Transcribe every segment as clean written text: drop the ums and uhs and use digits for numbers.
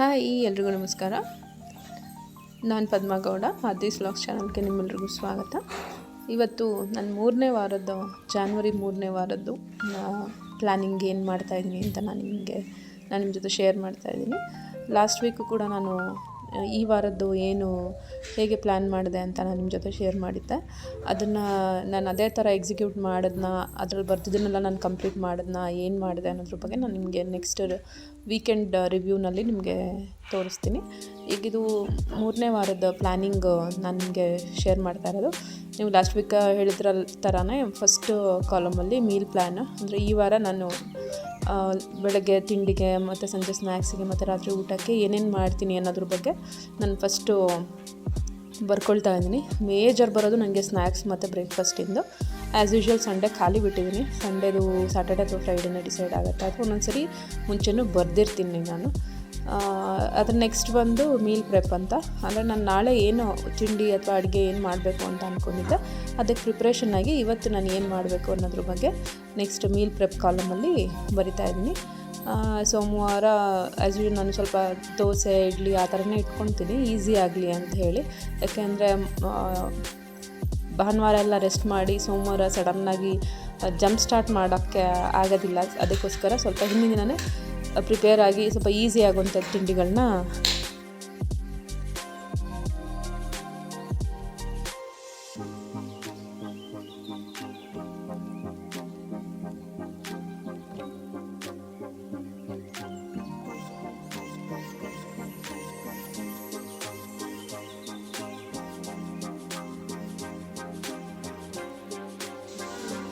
Hi ಎಲ್ರಿಗೂ ನಮಸ್ಕಾರ. ನಾನು ಪದ್ಮಗೌಡ, ಮಾಧವೀಸ್ ವ್ಲಾಗ್ಸ್ ಚಾನಲ್ಗೆ ನಿಮ್ಮೆಲ್ರಿಗೂ ಸ್ವಾಗತ. ಇವತ್ತು ನನ್ನ ಜಾನ್ವರಿ 3ನೇ ವಾರದ್ದು ಪ್ಲ್ಯಾನಿಂಗ್ ಏನು ಮಾಡ್ತಾಯಿದ್ದೀನಿ ಅಂತ ನಾನು ನಿಮ್ಮ ಜೊತೆ ಶೇರ್ ಮಾಡ್ತಾಯಿದ್ದೀನಿ. ಲಾಸ್ಟ್ ವೀಕು ಕೂಡ ನಾನು ಈ ವಾರದ್ದು ಹೇಗೆ ಪ್ಲ್ಯಾನ್ ಮಾಡಿದೆ ಅಂತ ನಾನು ನಿಮ್ಮ ಜೊತೆ ಶೇರ್ ಮಾಡಿದ್ದೆ. ಅದನ್ನು ನಾನು ಅದೇ ಥರ ಎಕ್ಸಿಕ್ಯೂಟ್ ಮಾಡಿದ್ನ, ಅದ್ರಲ್ಲಿ ಬರ್ತಿದ್ದನ್ನೆಲ್ಲ ನಾನು ಕಂಪ್ಲೀಟ್ ಮಾಡಿದ್ನ, ಏನು ಮಾಡಿದೆ ಅನ್ನೋದ್ರ ಬಗ್ಗೆ ನಾನು ನಿಮಗೆ ನೆಕ್ಸ್ಟ್ ವೀಕೆಂಡ್ ರಿವ್ಯೂನಲ್ಲಿ ನಿಮಗೆ ತೋರಿಸ್ತೀನಿ. ಈಗಿದು 3ನೇ ವಾರದ ಪ್ಲ್ಯಾನಿಂಗ್ ನಾನು ನಿಮಗೆ ಶೇರ್ ಮಾಡ್ತಾ ಇರೋದು. ನೀವು ಲಾಸ್ಟ್ ವೀಕ್ ಹೇಳಿದ್ರ ಥರನೇ ಫಸ್ಟ್ ಕಾಲಮಲ್ಲಿ ಮೀಲ್ ಪ್ಲ್ಯಾನ್, ಅಂದರೆ ಈ ವಾರ ನಾನು ಬೆಳಗ್ಗೆ ತಿಂಡಿಗೆ ಮತ್ತು ಸಂಜೆ ಸ್ನ್ಯಾಕ್ಸಿಗೆ ಮತ್ತು ರಾತ್ರಿ ಊಟಕ್ಕೆ ಏನೇನು ಮಾಡ್ತೀನಿ ಅನ್ನೋದ್ರ ಬಗ್ಗೆ ನಾನು ಫಸ್ಟು ಬರ್ಕೊಳ್ತಾ ಇದ್ದೀನಿ. ಮೇಜರ್ ಬರೋದು ನನಗೆ ಸ್ನ್ಯಾಕ್ಸ್ ಮತ್ತು ಬ್ರೇಕ್ಫಾಸ್ಟಿಂದು. ಆ್ಯಸ್ ಯೂಶ್ವಲ್ ಸಂಡೇ ಖಾಲಿ ಬಿಟ್ಟಿದ್ದೀನಿ. ಸಂಡೇದು ಸ್ಯಾಟರ್ಡೇ ಅಥವಾ ಫ್ರೈಡೇನೇ ಡಿಸೈಡ್ ಆಗುತ್ತೆ, ಅಥವಾ ಒಂದೊಂದು ಸರಿ ಮುಂಚೆನೂ ಬರ್ದಿರ್ತೀನಿ ನಾನು. ಅದ್ರ ನೆಕ್ಸ್ಟ್ ಬಂದು ಮೀಲ್ ಪ್ರೆಪ್ ಅಂತ, ಅಂದರೆ ನಾನು ನಾಳೆ ಏನು ತಿಂಡಿ ಅಥವಾ ಅಡುಗೆ ಏನು ಮಾಡಬೇಕು ಅಂತ ಅಂದ್ಕೊಂಡಿದ್ದೆ ಅದಕ್ಕೆ ಪ್ರಿಪ್ರೇಷನ್ನಾಗಿ ಇವತ್ತು ನಾನು ಏನು ಮಾಡಬೇಕು ಅನ್ನೋದ್ರ ಬಗ್ಗೆ ನೆಕ್ಸ್ಟ್ ಮೀಲ್ ಪ್ರೆಪ್ ಕಾಲಮಲ್ಲಿ ಬರಿತಾ ಇದ್ದೀನಿ. ಸೋಮವಾರ ಆ್ಯಸ್ ಯೂಶ್ವಲ್ ನಾನು ಸ್ವಲ್ಪ ದೋಸೆ ಇಡ್ಲಿ ಆ ಥರನೇ ಇಟ್ಕೊತೀನಿ, ಈಸಿ ಆಗಲಿ ಅಂತ ಹೇಳಿ. ಯಾಕೆಂದರೆ ಭಾನುವಾರ ಎಲ್ಲ ರೆಸ್ಟ್ ಮಾಡಿ ಸೋಮವಾರ ಸಡನ್ನಾಗಿ ಜಂಪ್ ಸ್ಟಾರ್ಟ್ ಮಾಡೋಕ್ಕೆ ಆಗೋದಿಲ್ಲ. ಅದಕ್ಕೋಸ್ಕರ ಸ್ವಲ್ಪ ಹಿಂದಿನ ದಿನವೇ ಪ್ರಿಪೇರ್ ಆಗಿ ಸ್ವಲ್ಪ ಈಸಿ ಆಗುವಂಥ ತಿಂಡಿಗಳನ್ನ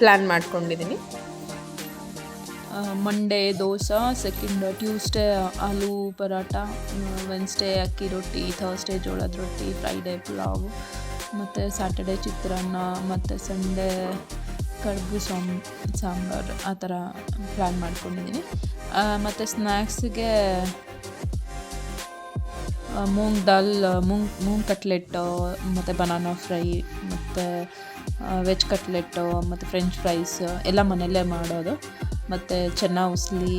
ಪ್ಲ್ಯಾನ್ ಮಾಡ್ಕೊಂಡಿದ್ದೀನಿ. ಮಂಡೇ ದೋಸೆ, ಸೆಕೆಂಡ್ ಟ್ಯೂಸ್ಡೇ ಆಲೂ ಪರಾಟ, ವೆನ್ಸ್ಡೇ ಅಕ್ಕಿ ರೊಟ್ಟಿ, ಥರ್ಸ್ಡೇ ಜೋಳದ ರೊಟ್ಟಿ, ಫ್ರೈಡೇ ಪುಲಾವು, ಮತ್ತು ಸ್ಯಾಟರ್ಡೇ ಚಿತ್ರಾನ್ನ, ಮತ್ತು ಸಂಡೇ ಕಡುಬು ಸಾಂಬಾರು, ಆ ಥರ ಪ್ಲ್ಯಾನ್ ಮಾಡ್ಕೊಂಡಿದ್ದೀನಿ. ಮತ್ತು ಸ್ನ್ಯಾಕ್ಸಿಗೆ ಮೂಂಗ್ ದಾಲ್, ಮೂಂಗ್ ಕಟ್ಲೆಟ್ಟು, ಮತ್ತು ಬನಾನಾ ಫ್ರೈ, ಮತ್ತು ವೆಜ್ ಕಟ್ಲೆಟ್ಟು, ಮತ್ತು ಫ್ರೆಂಚ್ ಫ್ರೈಸ್ ಎಲ್ಲ ಮನೆಯಲ್ಲೇ ಮಾಡೋದು, ಮತ್ತು ಚೆನ್ನ ಉಸ್ಲಿ,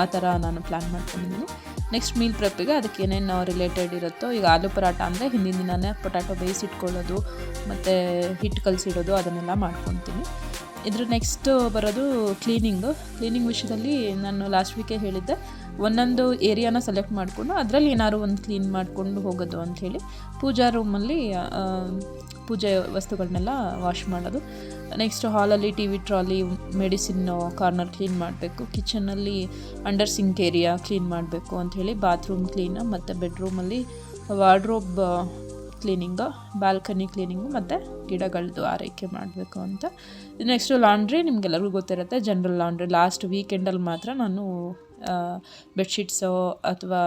ಆ ಥರ ನಾನು ಪ್ಲ್ಯಾನ್ ಮಾಡ್ಕೊಂಡಿದ್ದೀನಿ. ನೆಕ್ಸ್ಟ್ ಮೀಲ್ ಪ್ರೆಪ್ಪಿಗೆ ಅದಕ್ಕೆ ಏನೇನು ರಿಲೇಟೆಡ್ ಇರುತ್ತೋ, ಈಗ ಆಲೂ ಪರಾಟ ಅಂದರೆ ಹಿಂದಿನ ದಿನವೇ ಪೊಟ್ಯಾಟೊ ಬೇಯಿಸಿಟ್ಕೊಳ್ಳೋದು ಮತ್ತು ಹಿಟ್ಟು ಕಲಸಿಡೋದು, ಅದನ್ನೆಲ್ಲ ಮಾಡ್ಕೊತೀನಿ. ಇದ್ರ ನೆಕ್ಸ್ಟ್ ಬರೋದು ಕ್ಲೀನಿಂಗ್ ವಿಷಯದಲ್ಲಿ ನಾನು ಲಾಸ್ಟ್ ವೀಕೇ ಹೇಳಿದ್ದೆ, ಒಂದೊಂದು ಏರಿಯಾನ ಸೆಲೆಕ್ಟ್ ಮಾಡಿಕೊಂಡು ಅದರಲ್ಲಿ ಏನಾದ್ರು ಒಂದು ಕ್ಲೀನ್ ಮಾಡಿಕೊಂಡು ಹೋಗೋದು ಅಂಥೇಳಿ. ಪೂಜಾ ರೂಮಲ್ಲಿ ಪೂಜೆ ವಸ್ತುಗಳನ್ನೆಲ್ಲ ವಾಶ್ ಮಾಡೋದು. ನೆಕ್ಸ್ಟ್ ಹಾಲಲ್ಲಿ T V trolley, medicine corner clean ಮಾಡಬೇಕು. ಕಿಚನಲ್ಲಿ ಅಂಡರ್ ಸಿಂಕ್ ಏರಿಯಾ ಕ್ಲೀನ್ ಮಾಡಬೇಕು ಅಂಥೇಳಿ, ಬಾತ್ರೂಮ್ ಕ್ಲೀನು, ಮತ್ತು ಬೆಡ್ರೂಮಲ್ಲಿ ವಾರ್ಡ್ರೋಬ್ ಕ್ಲೀನಿಂಗು, ಬಾಲ್ಕನಿ ಕ್ಲೀನಿಂಗು, ಮತ್ತು ಗಿಡಗಳದ್ದು ಆರೈಕೆ ಮಾಡಬೇಕು ಅಂತ. ನೆಕ್ಸ್ಟು ಲಾಂಡ್ರಿ, ನಿಮಗೆಲ್ಲರಿಗೂ ಗೊತ್ತಿರುತ್ತೆ, ಜನರಲ್ ಲಾಂಡ್ರಿ. ಲಾಸ್ಟ್ ವೀಕೆಂಡಲ್ಲಿ ಮಾತ್ರ ನಾನು ಬೆಡ್ಶೀಟ್ಸು ಅಥವಾ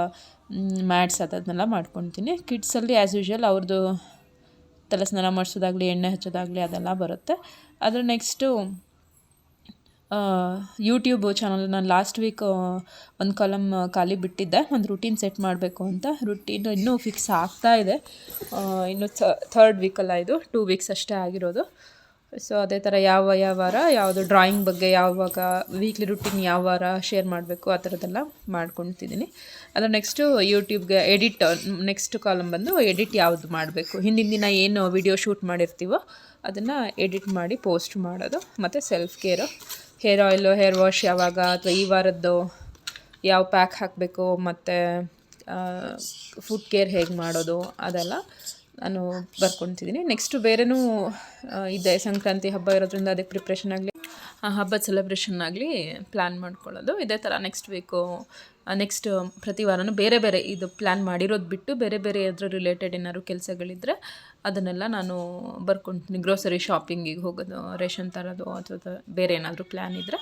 ಮ್ಯಾಟ್ಸ್ ಅದನ್ನೆಲ್ಲ ಮಾಡ್ಕೊತೀನಿ. ಕಿಡ್ಸಲ್ಲಿ ಆ್ಯಸ್ ಯೂಶ್ವಲ್ ಅವ್ರದ್ದು ತಲೆ ಸ್ನಾನ ಮಾಡಿಸೋದಾಗಲಿ, ಎಣ್ಣೆ ಹಚ್ಚೋದಾಗಲಿ ಅದೆಲ್ಲ ಬರುತ್ತೆ. ಅದರ ನೆಕ್ಸ್ಟು ಯೂಟ್ಯೂಬ್ ಚಾನಲ್ ನಾನು ಲಾಸ್ಟ್ ವೀಕ್ ಒಂದು ಕಾಲಮ್ ಖಾಲಿ ಬಿಟ್ಟಿದ್ದೆ, ಒಂದು ರೂಟೀನ್ ಸೆಟ್ ಮಾಡಬೇಕು ಅಂತ. ರೂಟೀನ್ ಇನ್ನೂ ಫಿಕ್ಸ್ ಆಗ್ತಾ ಇದೆ, ಇನ್ನು ಥರ್ಡ್ ವೀಕಲ್ಲ, ಇದು 2 ವೀಕ್ಸ್ ಅಷ್ಟೇ ಆಗಿರೋದು. ಸೊ ಅದೇ ಥರ ಯಾವ ವಾರ ಯಾವುದು ಡ್ರಾಯಿಂಗ್ ಬಗ್ಗೆ ಯಾವಾಗ ವೀಕ್ಲಿ ರೂಟೀನ್ ಯಾವ ವಾರ ಶೇರ್ ಮಾಡಬೇಕು ಆ ಥರದ್ದೆಲ್ಲ ಮಾಡ್ಕೊತಿದ್ದೀನಿ. ಅದರ ನೆಕ್ಸ್ಟು ಯೂಟ್ಯೂಬ್ಗೆ ಎಡಿಟ್, ನೆಕ್ಸ್ಟ್ ಕಾಲಮ್ ಬಂದು ಎಡಿಟ್ ಯಾವುದು ಮಾಡಬೇಕು, ಹಿಂದಿನ ದಿನ ಏನು ವಿಡಿಯೋ ಶೂಟ್ ಮಾಡಿರ್ತೀವೋ ಅದನ್ನು ಎಡಿಟ್ ಮಾಡಿ ಪೋಸ್ಟ್ ಮಾಡೋದು. ಮತ್ತು self care, hair oil, hair wash ಯಾವಾಗ, ಅಥವಾ ಈ ವಾರದ್ದು ಯಾವ ಪ್ಯಾಕ್ ಹಾಕಬೇಕು, ಮತ್ತು ಫುಡ್ ಕೇರ್ ಹೇಗೆ ಮಾಡೋದು ಅದೆಲ್ಲ ನಾನು ಬರ್ಕೊತಿದ್ದೀನಿ. ನೆಕ್ಸ್ಟು ಬೇರೆನೂ ಇದೆ, ಸಂಕ್ರಾಂತಿ ಹಬ್ಬ ಇರೋದ್ರಿಂದ ಅದಕ್ಕೆ ಪ್ರಿಪ್ರೇಷನ್ ಆಗಲಿ, ಹಬ್ಬದ ಸೆಲೆಬ್ರೇಷನ್ ಆಗಲಿ ಪ್ಲ್ಯಾನ್ ಮಾಡ್ಕೊಳ್ಳೋದು. ಇದೇ ಥರ ನೆಕ್ಸ್ಟ್ ವೀಕು ನೆಕ್ಸ್ಟ್ ಪ್ರತಿ ವಾರನೂ ಬೇರೆ ಬೇರೆ ಇದು ಪ್ಲ್ಯಾನ್ ಮಾಡಿರೋದು ಬಿಟ್ಟು ಬೇರೆ ಬೇರೆ ಅದ್ರ ರಿಲೇಟೆಡ್ ಏನಾದ್ರು ಕೆಲಸಗಳಿದ್ದರೆ ಅದನ್ನೆಲ್ಲ ನಾನು ಬರ್ಕೊತೀನಿ. ಗ್ರೋಸರಿ ಶಾಪಿಂಗಿಗೆ ಹೋಗೋದು, ರೇಷನ್ ತರೋದು, ಅಥವಾ ಬೇರೆ ಏನಾದರೂ ಪ್ಲ್ಯಾನ್ ಇದ್ದರೆ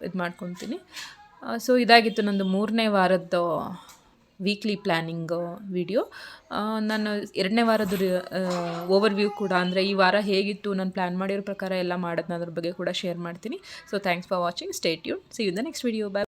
ಇದು ಮಾಡ್ಕೊತೀನಿ. ಸೊ ಇದಾಗಿತ್ತು ನಂದು 3ನೇ ವಾರದ್ದು ವೀಕ್ಲಿ ಪ್ಲ್ಯಾನಿಂಗು ವಿಡಿಯೋ. ನಾನು 2ನೇ ವಾರದ್ದು ಓವರ್ವ್ಯೂ ಕೂಡ, ಅಂದರೆ ಈ ವಾರ ಹೇಗಿತ್ತು ನಾನು ಪ್ಲ್ಯಾನ್ ಮಾಡಿರೋ ಪ್ರಕಾರ ಎಲ್ಲ ಮಾಡೋದನ್ನ ಅದ್ರ ಬಗ್ಗೆ ಕೂಡ ಶೇರ್ ಮಾಡ್ತೀನಿ. So thanks for watching, stay tune, see you in the next video, by.